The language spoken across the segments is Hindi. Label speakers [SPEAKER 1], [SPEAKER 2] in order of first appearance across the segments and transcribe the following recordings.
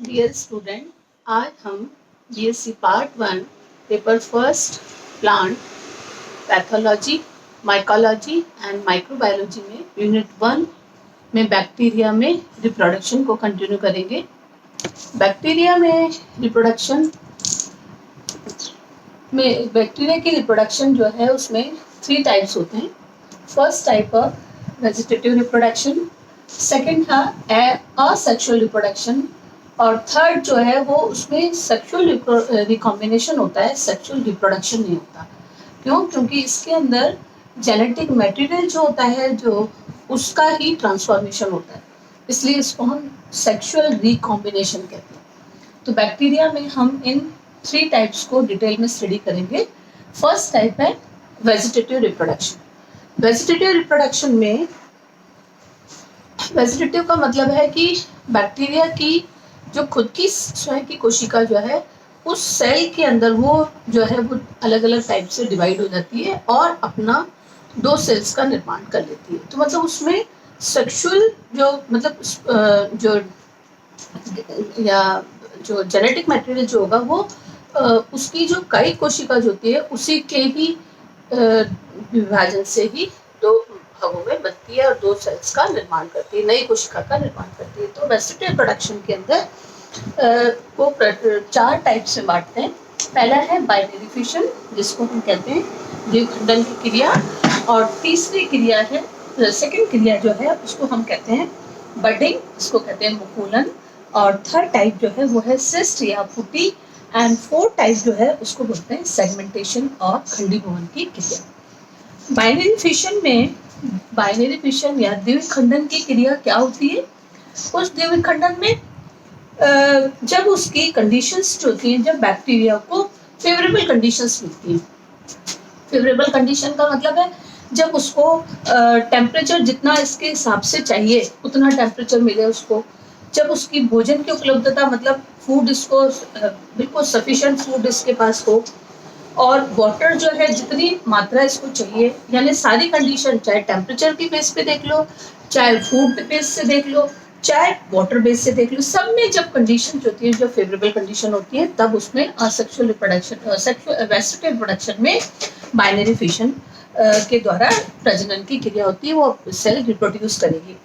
[SPEAKER 1] डियर स्टूडेंट, आज हम BSc part 1 paper first plant pathology, mycology and microbiology में यूनिट 1 में बैक्टीरिया में रिप्रोडक्शन को कंटिन्यू करेंगे। बैक्टीरिया की रिप्रोडक्शन जो है उसमें 3 टाइप्स होते हैं। First type of vegetative reproduction, second है असेक्सुअल रिप्रोडक्शन और थर्ड जो है वो उसमें सेक्सुअल रिकॉम्बिनेशन होता है, सेक्सुअल रिप्रोडक्शन नहीं होता। क्यों? क्योंकि इसके अंदर जेनेटिक मटेरियल जो होता है जो उसका ही ट्रांसफॉर्मेशन होता है, इसलिए इसको हम सेक्सुअल रिकॉम्बिनेशन कहते हैं। तो बैक्टीरिया में हम इन 3 टाइप्स को डिटेल में स्टडी करेंगे। फर्स्ट टाइप है वेजिटेटिव रिप्रोडक्शन। वेजिटेटिव रिप्रोडक्शन में वेजिटेटिव का मतलब है कि बैक्टीरिया की जो खुद की स्वयं की कोशिका जो है उस सेल के अंदर वो जो है वो अलग अलग टाइप से डिवाइड हो जाती है और अपना 2 सेल्स का निर्माण कर लेती है। तो मतलब उसमें सेक्सुअल जो मतलब जो या जो जेनेटिक मटेरियल जो होगा वो उसकी जो कई कोशिका जो होती है उसी के ही विभाजन से ही 2 भागों में बनती है और 2 सेल्स का निर्माण करती है, नई कोशिका का निर्माण करती है। तो वेजिटेटिव प्रोडक्शन के अंदर वो 4 टाइप से बांटते हैं। पहला है बाइनरी फिशन, जिसको हम कहते हैं द्विखंडन की क्रिया, और तीसरी क्रिया है सेकंड क्रिया जो है उसको हम कहते हैं बडिंग, इसको कहते हैं मुकुलन, और थर्ड टाइप जो है वो है सिस्ट या फुटी, एंड फोर्थ टाइप जो है उसको बोलते हैं सेगमेंटेशन और खंडीभवन की क्रिया। बाइनरी फिशन या द्विखंडन की क्रिया क्या होती है? उस द्विखंडन में जब उसकी कंडीशंस जो होती हैं, जब बैक्टीरिया को फेवरेबल कंडीशंस मिलती हैं। फेवरेबल कंडीशन का मतलब है जब उसको टेम्परेचर जितना इसके हिसाब से चाहिए उतना टेम्परेचर मिले उसको, जब उसकी भोजन की उपलब्धता मतलब फूड इसको बिल्कुल सफिशिएंट फूड इसके पास हो, और वाटर जो है जितनी मात्रा इसको चाहिए, यानी सारी कंडीशन, चाहे टेम्परेचर की बेस पे देख लो, चाहे फूड बेस से देख लो, चाहे वाटर बेस से देख लो, सब में जब कंडीशन होती है, जो फेवरेबल कंडीशन होती है, तब उसमें असेक्सुअल रिप्रोडक्शन वेजिटेटिव रिप्रोडक्शन में बाइनरी फिशन के द्वारा प्रजनन की क्रिया होती है, वो सेल रिप्रोड्यूस करेगी।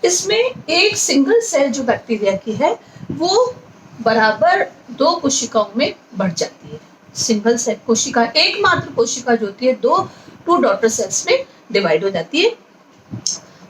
[SPEAKER 1] इसमें एक सिंगल सेल जो बैक्टीरिया की है वो बराबर 2 कोशिकाओं में बढ़ जाती है। सिंगल सेल कोशिका, एकमात्र कोशिका जो होती है 2 डॉटर सेल्स में डिवाइड हो जाती है।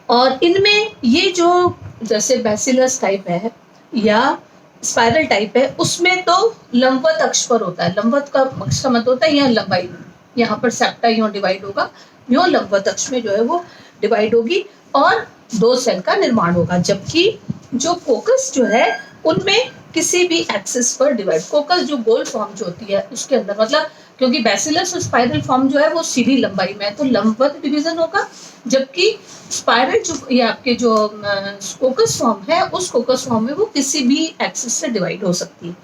[SPEAKER 1] और इनमें ये जो जैसे बैसिलस टाइप है या स्पाइरल टाइप है, उसमें तो लंबवत अक्ष पर होता है। लंबवत का मतलब होता है यहाँ लंबाई, यहाँ पर सेप्टा यूं डिवाइड होगा, यूं लंबवत अक्ष में जो है वो डिवाइड होगी और 2 सेल का निर्माण होगा। जबकि जो कोकस जो है उनमें किसी भी एक्सिस पर डिवाइड, कोकस जो गोल फॉर्म जो होती है उसके अंदर, मतलब क्योंकि बैसिलस और स्पाइरल फॉर्म जो है वो सीधी लंबाई में है तो लंबवत डिवीजन होगा, जबकि स्पाइरल जो ये आपके जो कोकस फॉर्म है उस कोकस फॉर्म में वो किसी भी एक्सिस से डिवाइड हो सकती है।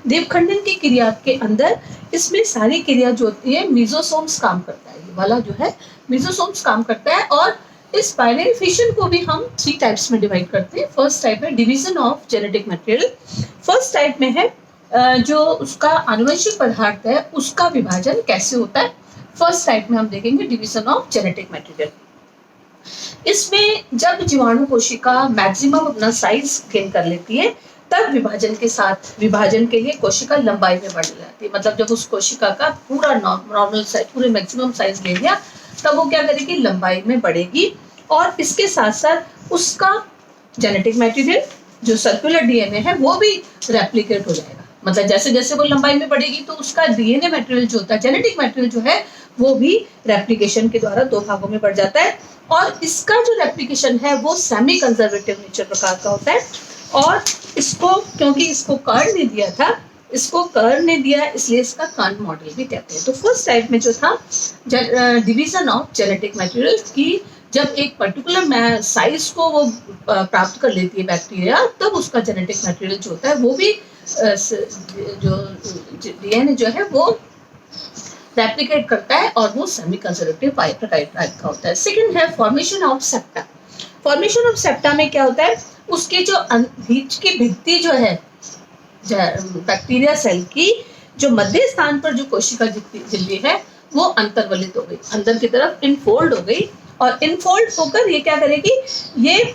[SPEAKER 1] द्विखंडन की क्रिया के अंदर इसमें सारी क्रिया जो होती है मेसोसोम्स काम करता है, ये वाला जो है मेसोसोम्स काम करता है। और इस बाइनरी फिशन को भी हम 3 टाइप्स में डिवाइड करते हैं। फर्स्ट टाइप है division of genetic material. First type में है जो उसका आनुवंशिक पदार्थ है उसका विभाजन कैसे होता है। फर्स्ट टाइप में हम देखेंगे डिवीजन ऑफ जेनेटिक मटेरियल। इसमें जब जीवाणु कोशिका मैक्सिमम अपना साइज गेन कर लेती है तब विभाजन के लिए कोशिका लंबाई में बढ़ जाती है। मतलब जब उस कोशिका का पूरा नॉर्मल साइज, पूरे मैक्सिमम साइज ले लिया, तब वो क्या करेगी, लंबाई में बढ़ेगी। और इसके साथ साथ उसका जेनेटिक मटेरियल जो सर्कुलर डीएनए है वो भी रेप्लिकेट हो जाएगा। मतलब जैसे जैसे वो लंबाई में बढ़ेगी तो उसका डीएनए मटेरियल जो होता है, जेनेटिक मटेरियल जो है वो भी रेप्लिकेशन के द्वारा 2 भागों में बढ़ जाता है। और इसका जो रेप्लिकेशन है वो सेमी कंजर्वेटिव नेचर प्रकार का होता है। और इसको क्योंकि इसको कर्ण ने दिया था, इसको कर्ण ने दिया इसलिए इसका कर्ण मॉडल भी कहते हैं। तो फर्स्ट टाइप में जो था डिवीजन ऑफ जेनेटिक मटेरियल की, जब एक पर्टिकुलर साइज को वो प्राप्त कर लेती है बैक्टीरिया, तब उसका जेनेटिक मटेरियल जो होता है वो भी जो डीएनए जो है वो रेप्लिकेट करता है और वो सेमी कंजर्वेटिव टाइप का होता है। सेकंड है formation of septa. Formation of septa में क्या होता है, उसके जो बीच की भित्ति जो है बैक्टीरिया सेल की जो मध्य स्थान पर जो कोशिका झिल्ली है वो अंतर्वलित हो गई, अंदर की तरफ इनफोल्ड हो गई, और इनफोल्ड होकर ये क्या करेगी, ये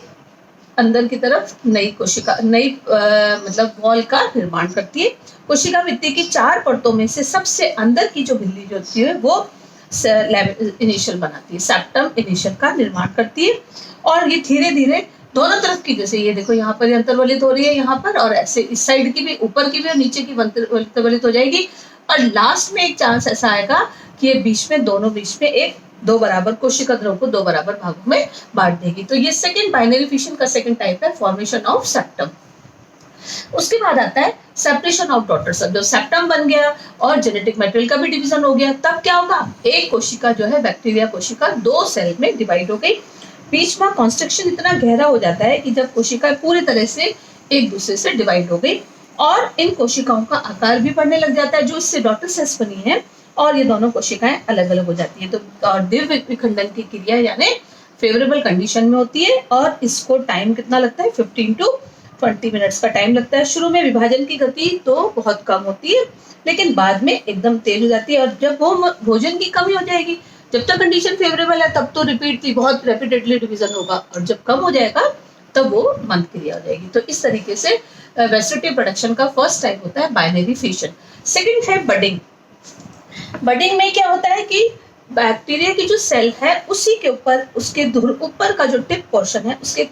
[SPEAKER 1] अंदर की तरफ नई कोशिका, नई मतलब वॉल का निर्माण करती है। कोशिका भित्ति की 4 परतों में से सबसे अंदर की जो झिल्ली जो होती है वो इनिशियल बनाती है, सेप्टम इनिशियल का निर्माण करती है। और ये धीरे धीरे दोनों तरफ की, जैसे ये देखो यहाँ पर अंतर्वलित हो रही है यहाँ पर, और ऐसे इस साइड की भी, ऊपर की भी और नीचे की अंतर्वलित हो जाएगी। और लास्ट में एक चांस ऐसा आएगा कि ये बीच में, दोनों बीच में एक 2 बराबर कोशिका द्रव को 2 बराबर भागों में बांट देगी। तो ये सेकंड बाइनरी फिशन का सेकंड टाइप है, फॉर्मेशन ऑफ सेप्टम। उसके बाद आता है सेपरेशन ऑफ डॉटर सेल। जब सेप्टम बन गया और जेनेटिक मटेरियल का भी डिवीजन हो गया, तब क्या होगा, एक कोशिका जो है बैक्टीरिया कोशिका 2 सेल में डिवाइड हो गई। बीच में कॉन्स्ट्रक्शन इतना गहरा हो जाता है कि जब कोशिका पूरी तरह से एक दूसरे से डिवाइड हो गई और इन कोशिकाओं का आकार भी बढ़ने लग जाता है जो इससे डॉटर सेल्स बनी है, और ये दोनों कोशिकाएं अलग अलग हो जाती है। तो द्विक विखंडन की क्रिया यानी फेवरेबल कंडीशन में होती है, और इसको टाइम कितना लगता है, 15 to 20 मिनट्स का टाइम लगता है। शुरू में विभाजन की गति तो बहुत कम होती है, लेकिन बाद में एकदम तेज हो जाती है। और जब वो भोजन की कमी हो जाएगी, जब तक कंडीशन फेवरेबल है तब तो रिपीटली, बहुत रेपिटेडली डिवीजन होगा, और जब कम हो जाएगा तब वो मंद क्रिया हो जाएगी। तो इस तरीके से वेजिटेटिव प्रोडक्शन का फर्स्ट टाइप होता है बाइनरी फिशन। सेकंड है बडिंग। बडिंग में क्या होता है कि बैक्टीरिया की जो सेल है उसी के ऊपर, उसके ऊपर का जो टिप पोर्शन है, उसके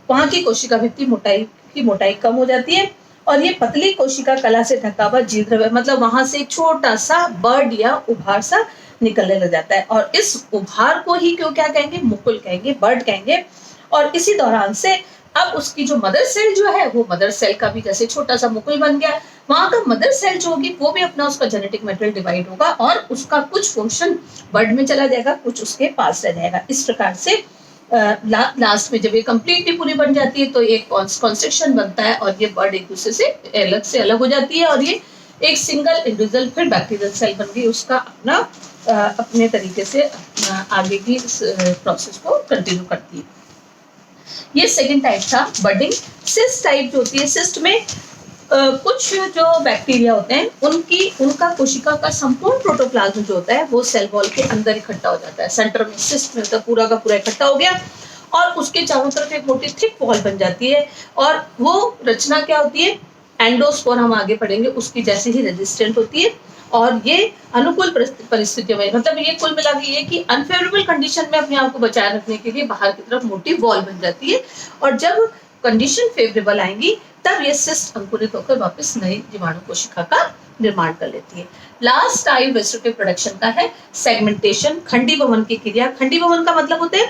[SPEAKER 1] वहां की कोशिका भित्ति मोटाई कम हो जाती है, और ये पतली कोशिका कला से ढका हुआ जीवद्रव्य, मतलब वहां से एक छोटा सा बर्ड या उभार सा निकलने लग जाता है, और इस उभार को ही क्यों क्या कहेंगे, मुकुल कहेंगे, बर्ड कहेंगे। और इसी दौरान से अब उसकी जो मदर सेल जो है, वो मदर सेल का भी जैसे छोटा सा मुकुल बन गया, वहां का मदर सेल जो होगी वो भी अपना उसका जेनेटिक मटेरियल डिवाइड होगा, और उसका कुछ पोर्शन बर्ड में चला जाएगा, कुछ उसके पास रह जाएगा। इस प्रकार से लास्ट में जब ये कंप्लीटली पूरी बन जाती है तो एक कॉन्स्ट्रक्शन बनता है, और ये बर्ड एक दूसरे से अलग हो जाती है, और ये एक सिंगल इंडिविजुअल फिर बैक्टीरियल सेल बन गई, उसका अपना अपने तरीके से आगे की प्रोसेस को कंटिन्यू करती है। ये सेकंड टाइप था बडिंग। सिस्ट टाइप जो होती है, सिस्ट में कुछ जो बैक्टीरिया होते हैं उनका कोशिका का संपूर्ण प्रोटोप्लाज्म जो होता है वो सेल वॉल के अंदर इकट्ठा हो जाता है, सेंटर में सिस्ट में तो पूरा का पूरा इकट्ठा हो गया, और उसके चारों तरफ एक मोटी थिक वॉल बन जाती है, और वो रचना क्या होती है, एंडोस्पोर, हम आगे पढ़ेंगे, उसकी जैसे ही रेजिस्टेंट होती है, और ये अनुकूल परिस्थितियों में, मतलब ये कुल मिला के ये कि अनफेवरेबल कंडीशन में अपने आप को बचाए रखने के लिए बाहर की तरफ मोटी वॉल बन जाती है, और जब कंडीशन फेवरेबल आएंगी तब ये सिस्ट अंकुरित होकर वापस नई जीवाणु कोशिका का निर्माण कर लेती है। लास्ट टाइप वेजिटेटिव प्रोडक्शन का है सेगमेंटेशन, खंडीभवन की क्रिया। खंडीभवन का मतलब होता है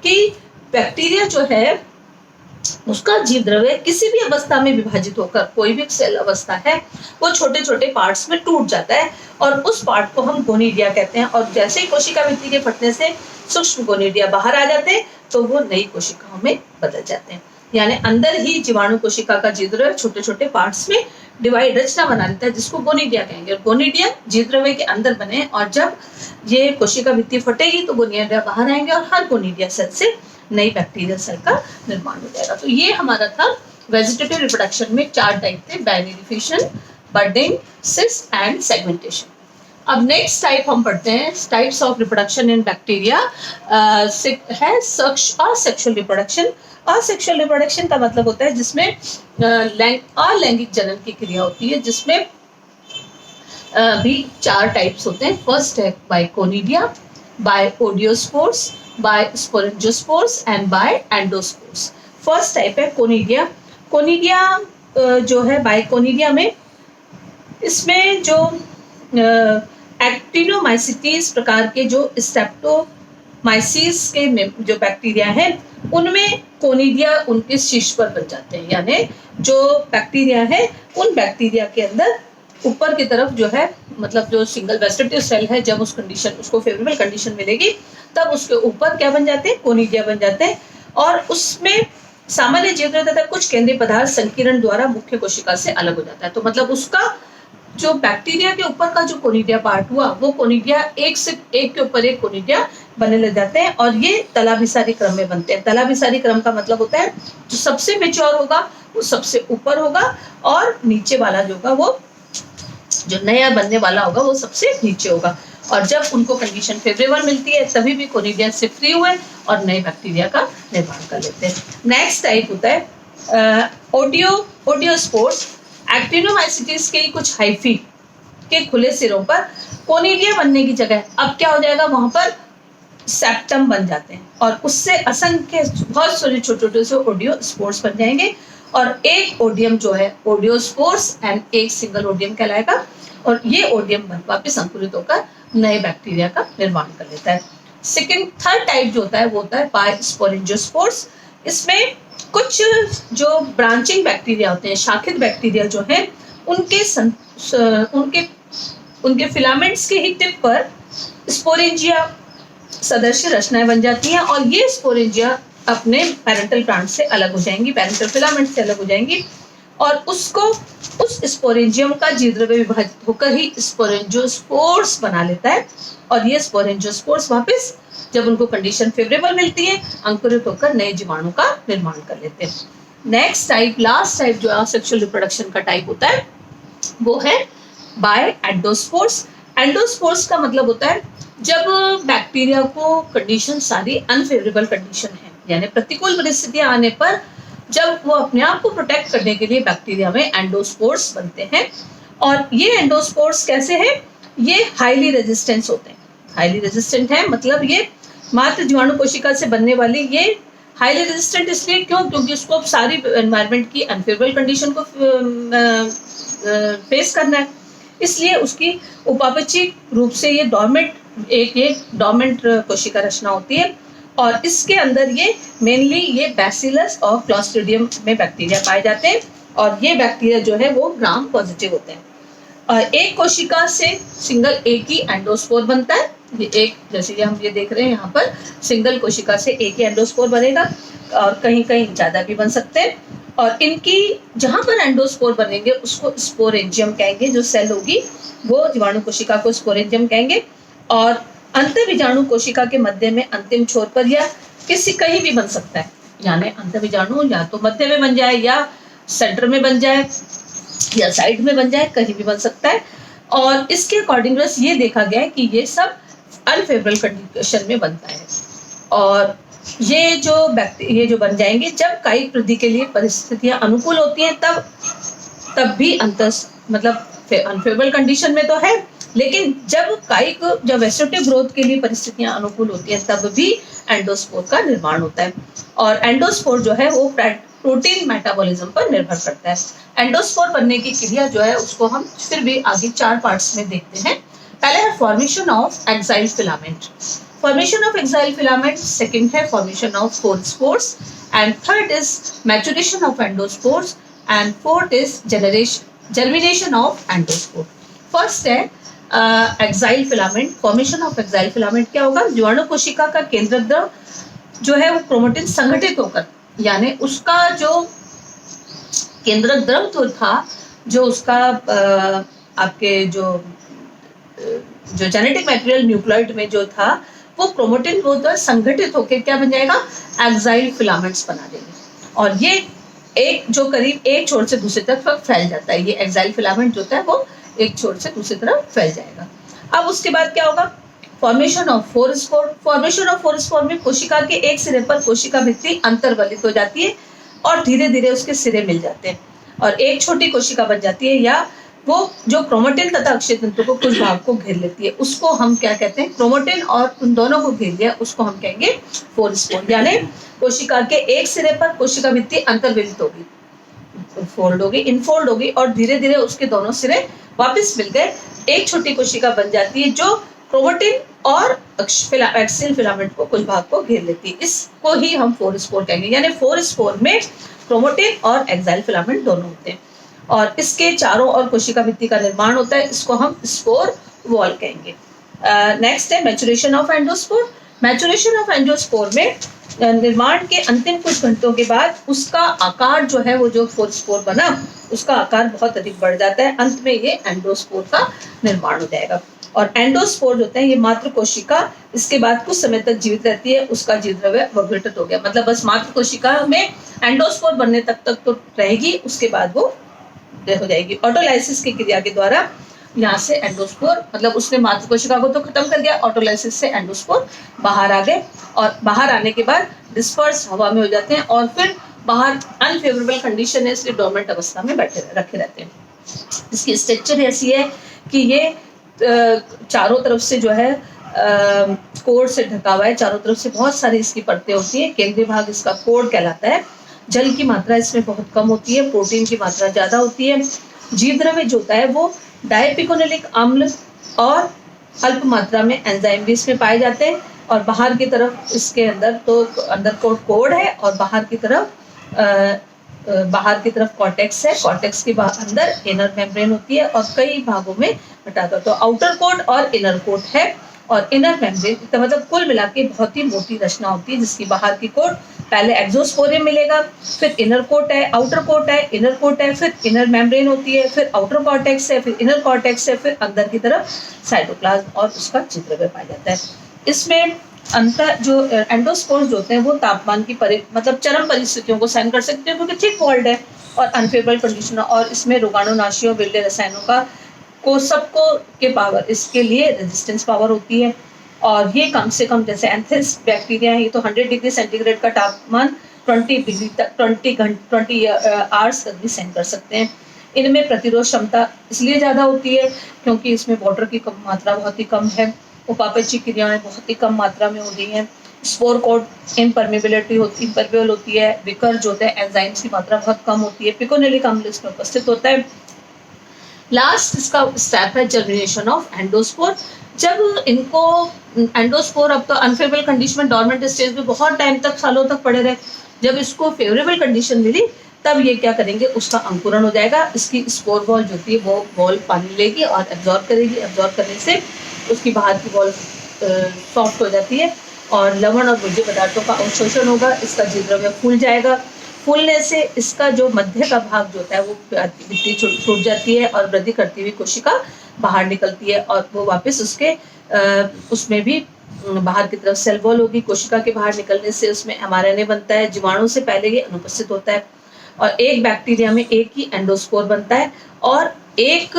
[SPEAKER 1] कि बैक्टीरिया जो है उसका जीव द्रव्य किसी भी अवस्था में विभाजित होकर, कोई भी सेल अवस्था है वो छोटे छोटे पार्ट्स में टूट जाता है, और उस पार्ट को हम गोनिडिया कहते हैं, और जैसे ही कोशिका भित्ति के फटने से सूक्ष्म गोनिडिया बाहर आ जाते हैं तो वो नई कोशिकाओं में बदल जाते हैं। यानी अंदर ही जीवाणु कोशिका का जीव द्रव्य छोटे छोटे पार्ट्स में डिवाइड, रचना बना लेता है, जिसको गोनिडिया कहेंगे। और गोनिडिया जीव द्रव्य के अंदर बने, और जब ये कोशिका भित्ति फटेगी तो गोनिडिया बाहर आएंगे, और हर गोनिडिया सेल से नई बैक्टीरियल सेल का निर्माण हो जाएगा। तो ये हमारा था वेजिटेटिव रिप्रोडक्शन में 4 टाइप थे, binary fission, budding, cyst and segmentation. अब नेक्स्ट टाइप हम पढ़ते हैं, types of reproduction in bacteria है असेक्सुअल रिप्रोडक्शन। असेक्सुअल रिप्रोडक्शन का मतलब होता है जिसमें अलैंगिक जनन की क्रिया होती है, जिसमें भी 4 टाइप्स होते हैं। फर्स्ट है by conidia, by oidiospores, by sporangiospores and by endospores. First type है कोनिडिया। कोनिडिया जो है बाय कोनिडिया में, इसमें जो एक्टिनोमाइसिटीज प्रकार के जो स्ट्रेप्टोमाइसीस के जो बैक्टीरिया हैं उनमें कोनिडिया उनके शीर्ष पर बन जाते हैं, यानी जो बैक्टीरिया है उन बैक्टीरिया के अंदर ऊपर की तरफ जो है, मतलब जो सिंगल वेजिटेटिव सेल है, जब उस कंडीशन, उसको फेवरेबल कंडीशन मिलेगी तब उसके ऊपर क्या बन जाते हैं, कोनिडिया बन जाते हैं, और उसमें सामान्य जीव तथा कुछ केंद्रीय पदार्थ संकीर्ण द्वारा मुख्य कोशिका से अलग हो जाता है। तो मतलब उसका जो बैक्टीरिया के ऊपर का जो कोनिडिया पार्ट हुआ, वो कोनिडिया एक से एक के ऊपर एक कोनिडिया बनने लग जाते हैं और ये तलाभिसारी क्रम में बनते हैं। तलाभिसारी क्रम का मतलब होता है जो सबसे मेच्योर होगा वो सबसे ऊपर होगा और नीचे वाला जो होगा वो जो नया बनने वाला होगा वो सबसे नीचे होगा। और जब उनको कंडीशन फेवरेबल मिलती है तभी भी कोनिडिया से फ्री हुए और नए बैक्टीरिया का निर्माण कर लेते हैं। नेक्स्ट टाइप होता है ओडियोस्पोर्स। एक्टिनोमाइसीट्स के कुछ हाइफी के खुले सिरों पर कोनिडिया बनने की जगह अब क्या हो जाएगा, वहां पर सेप्टम बन जाते हैं और उससे असंख्य बहुत सारे छोटे छोटे से ओडियोस्पोर्स बन जाएंगे और एक ओडियम जो है ओडियोस्पोर्स एंड एक सिंगल ओडियम कहलाएगा और ये ओडियम वापस अंकुरित होकर नए बैक्टीरिया का निर्माण कर लेता है। थर्ड टाइप जो होता है वो होता है बायोस्पोरेंजियोस्पोर्स। इसमें कुछ जो ब्रांचिंग बैक्टीरिया होते हैं, शाखित बैक्टीरिया जो है उनके फिलामेंट्स के ही टिप पर स्पोरेंजिया सदस्य रचनाएं बन जाती हैं और ये स्पोरेंजिया अपने पैरेंटल प्लांट से अलग हो जाएंगी, पैरेंटल फिलामेंट से अलग हो जाएंगी और उसको उस स्पोरेंजियम का जीवद्रव्य विभाजित होकर ही स्पोरेंजियोस्पोर्स बना लेता है और ये स्पोरेंजियोस्पोर्स वापस जब उनको कंडीशन फेवरेबल मिलती है अंकुरित होकर नए जीवाणु का निर्माण कर लेते हैं। नेक्स्ट टाइप, लास्ट टाइप जो सेक्सुअल रिप्रोडक्शन का टाइप होता है वो है बाय एंडोस्पोर्स। एंडोस्पोर्स का मतलब होता है जब बैक्टीरिया को कंडीशन सारी अनफेवरेबल कंडीशन है यानी प्रतिकूल परिस्थितियां आने पर जब वो अपने आप को प्रोटेक्ट करने के लिए बैक्टीरिया में एंडोस्पोर्स बनते हैं। और ये एंडोस्पोर्स कैसे हैं, ये हाईली रेजिस्टेंस होते हैं। हाईली रेजिस्टेंट है मतलब ये मात्र जीवाणु कोशिका से बनने वाली, ये हाईली रेजिस्टेंट इसलिए क्योंकि उसको सारी एनवायरनमेंट की अनफेवरेबल कंडीशन को फेस करना है, इसलिए उसकी उपापचयी रूप से ये डोर्मेंट कोशिका रचना होती है और इसके अंदर ये मेनली ये बैसिलस और क्लॉस्ट्रिडियम में बैक्टीरिया पाए जाते हैं और ये बैक्टीरिया जो है वो ग्राम पॉजिटिव होते हैं। और एक कोशिका से सिंगल एक ही एंडोस्पोर बनता है, ये एक जैसे कि हम ये देख रहे हैं यहाँ पर सिंगल कोशिका से एक ही एंडोस्पोर बनेगा और कहीं कहीं ज़्यादा भी बन सकते हैं और इनकी जहाँ पर एंडोस्पोर बनेंगे उसको स्पोरेंजियम कहेंगे, जो सेल होगी वो जीवाणु कोशिका को स्पोरेंजियम कहेंगे और अंतःबीजाणु कोशिका के मध्य में अंतिम छोर पर या कहीं भी बन सकता है, यानी अंतःबीजाणु या तो मध्य में बन जाए या सेंटर में बन जाए या साइड में बन जाए, कहीं भी बन सकता है। और इसके अकॉर्डिंग बस ये देखा गया है कि ये सब अनफेवरेबल कंडीशन में बनता है और ये जो बन जाएंगे जब कायिक वृद्धि के लिए परिस्थितियां अनुकूल होती हैं तब भी मतलब अनफेवरेबल कंडीशन में तो है, लेकिन जब वेजिटेटिव ग्रोथ के लिए परिस्थितियां अनुकूल होती हैं तब भी एंडोस्पोर का निर्माण होता है और एंडोस्पोर जो है वो प्रोटीन मेटाबॉलिज्म पर निर्भर करता है। एंडोस्पोर बनने की क्रिया जो है उसको हम फिर भी आगे 4 पार्ट्स में देखते हैं। पहले है formation of axial filament. Formation of axial filament, second है formation of forespores and third is maturation of endospores and fourth is germination of endospore. First है axial filament. Formation of axial filament क्या होगा, जीवाणु कोशिका का केंद्रक द्रव जो है वो क्रोमेटिन संगठित होकर, यानी उसका जो केंद्रक द्रव तो था, जो उसका आपके जो जेनेटिक मटेरियल न्यूक्लियोइड में जो था वो क्रोमेटिन को तो संगठित होकर क्या बन जाएगा, एक्साइल फिलामेंट्स बना देंगे और ये एक जो करीब एक छोर से दूसरी तरफ फैल जाता है। ये एक्साइल फिलामेंट जो होता है वो एक छोर से दूसरी तरफ फैल जाएगा। अब उसके बाद क्या होगा, फॉर्मेशन ऑफ फोरस्पोर। फॉर्मेशन ऑफ फोरस्पोर में कोशिका के एक सिरे पर कोशिका भित्ति अंतर्वलित हो जाती है और धीरे धीरे उसके सिरे मिल जाते हैं और एक छोटी कोशिका बन जाती है या वो जो क्रोमेटिन तथा अक्षय तंतु को कुछ भाग को घेर लेती है उसको हम क्या कहते हैं, क्रोमेटिन और उन दोनों को घेर लिया उसको हम कहेंगे फोरस्पोर। यानी कोशिका के एक सिरे पर कोशिका भित्ति अंतर्वलित होगी, फोल्ड होगी, इनफोल्ड होगी और धीरे धीरे उसके दोनों सिरे वापस मिल गए, एक छोटी कोशिका बन जाती है जो क्रोमेटिन और एक्सियल फिलामेंट को कुछ भाग को घेर लेती है। इसको ही हम फोरस्पोर कहेंगे। यानी फोरस्पोर में क्रोमेटिन और एक्साइल फिलामेंट दोनों होते हैं और इसके चारों ओर कोशिका भित्ति का निर्माण होता है, इसको हम स्पोर वॉल कहेंगे। नेक्स्ट है maturation of endospore. Maturation of endospore में निर्माण के अंतिम कुछ घंटों के बाद उसका आकार जो है, वो जो स्पोर बना, उसका आकार बहुत अधिक बढ़ जाता है। अंत में ये एंडोस्पोर का निर्माण हो जाएगा। और एंडोस्पोर जो होते हैं, ये मात्र कोशिका इसके बाद कुछ समय तक जीवित रहती है, उसका जीवद्रव्य अवघटित हो गया। मतलब बस मात्र कोशिका में एंडोस्पोर बनने तक तो रहेगी, उसके बाद वो हो जाएगी। ऑटोलाइसिस की क्रिया के द्वारा यहाँ से एंडोस्पोर, मतलब उसने मात्र कोशिका को तो खत्म कर दिया, ऑटोलाइसिस से एंडोस्पोर बाहर आ गए और बाहर आने के बाद डिस्पर्स हवा में हो जाते हैं और फिर बाहर अनफेवरेबल कंडीशन है, इसलिए डोरमेंट अवस्था में रखे रहते हैं। इसकी स्ट्रक्चर ऐसी है कि ये चारों तरफ से जो है कोर से ढका हुआ है, चारों तरफ से बहुत सारी इसकी परतें होती है। केंद्रीय भाग इसका कोर कहलाता है। जल की मात्रा इसमें बहुत कम होती है, प्रोटीन की मात्रा ज्यादा होती है। जीवद्रव्य जो होता है वो डायपिकोनिलिक अम्ल और अल्प मात्रा में एंजाइम भी इसमें पाए जाते हैं। और बाहर की तरफ इसके अंदर कोड है और बाहर की तरफ कॉर्टेक्स है। कॉर्टेक्स के अंदर इनर मेम्ब्रेन होती है और कई भागों में बटाता, तो आउटर कोट और इनर कोट है। और इनर मेम्ब्रेन मतलब कुल मिला के बहुत ही मोटी रचना होती है, जिसकी बाहर की कोट पहले एक्सोस्पोरियम मिलेगा, फिर इनर कोट है, आउटर कोट है, इनर कोट है, फिर इनर मेम्ब्रेन होती है, फिर आउटर कॉर्टेक्स है, फिर इनर कॉर्टेक्स है, फिर अंदर की तरफ साइटोप्लाज्म और उसका जीवद्रव्य पाया जाता है। इसमें अंतर जो एंडोस्पोर्स होते हैं वो तापमान की मतलब चरम परिस्थितियों को सहन कर सकते हैं, क्योंकि थिक वॉल्ड है और अनफेवरेबल कंडीशन, और इसमें रोगाणुनाशियों विरले रसायनों का सबको के पावर, इसके लिए रेजिस्टेंस पावर होती है। और ये कम से कम, जैसे एंथेस बैक्टीरिया है, ये तो 100 डिग्री सेंटीग्रेड का तापमान 20 डिग्री तक 20 आवर्स तक भी सहन कर सकते हैं। इनमें प्रतिरोध क्षमता इसलिए ज़्यादा होती है क्योंकि इसमें वाटर की मात्रा बहुत ही कम है, उपापचयी क्रियाएं बहुत ही कम मात्रा में हो रही हैं। स्पोर कोट इम्पर्मेबल होती है। विकर जो होते हैं एंजाइम्स की मात्रा बहुत कम होती है। पिकोनिलिक अम्ल इसमें उपस्थित होता है। लास्ट इसका स्टेप है जर्मिनेशन ऑफ एंडोस्पोर। जब इनको एंडोस्पोर, अब तो अनफेवरेबल कंडीशन में डोरमेंट स्टेज में बहुत टाइम तक, सालों तक पड़े रहे, जब इसको फेवरेबल कंडीशन मिली तब ये क्या करेंगे, उसका अंकुरण हो जाएगा। इसकी स्पोर बॉल जो होती है वो बॉल पानी लेगी और एब्जॉर्ब करेगी। एब्जॉर्ब करने से उसकी बाहर की बॉल सॉफ्ट हो जाती है और लवण और भोज्य पदार्थों का अवशोषण होगा। इसका जीवद्रव्य फूल जाएगा। फूलने से इसका जो मध्य का भाग जो होता है वो भित्ति टूट जाती है और वृद्धि करती हुई कोशिका बाहर निकलती है और वो वापस उसके उसमें भी बाहर की तरफ सेल वॉल होगी। कोशिका के बाहर निकलने से उसमें mRNA बनता है। जीवाणु से पहले ये अनुपस्थित होता है और एक बैक्टीरिया में एक ही एंडोस्पोर बनता है और एक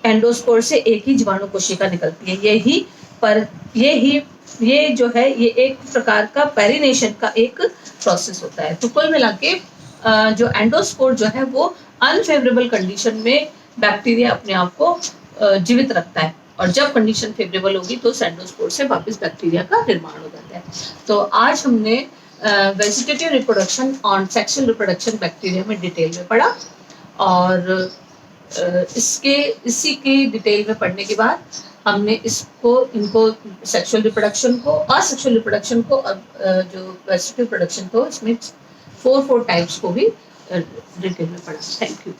[SPEAKER 1] एंडोस्पोर से एक ही जीवाणु कोशिका निकलती है। ये जो है ये एक प्रकार का पेरिनेशन का एक प्रोसेस होता है। तो कुल मिला के जो एंडोस्पोर जो है वो अनफेवरेबल कंडीशन में बैक्टीरिया अपने आप को जीवित रखता है और जब कंडीशन फेवरेबल होगी तो एंडोस्पोर से वापस बैक्टीरिया का निर्माण हो जाता है। तो आज हमने vegetative reproduction on sexual reproduction bacteria में डिटेल में पढ़ा और इसी की डिटेल में पढ़ने के बाद हमने इनको सेक्सुअल रिप्रोडक्शन को, असेक्सुअल रिप्रोडक्शन को, जो वेजिटेटिव रिप्रोडक्शन को, इसमें 4 टाइप्स को भी डिटेल में पढ़ा। Thank you.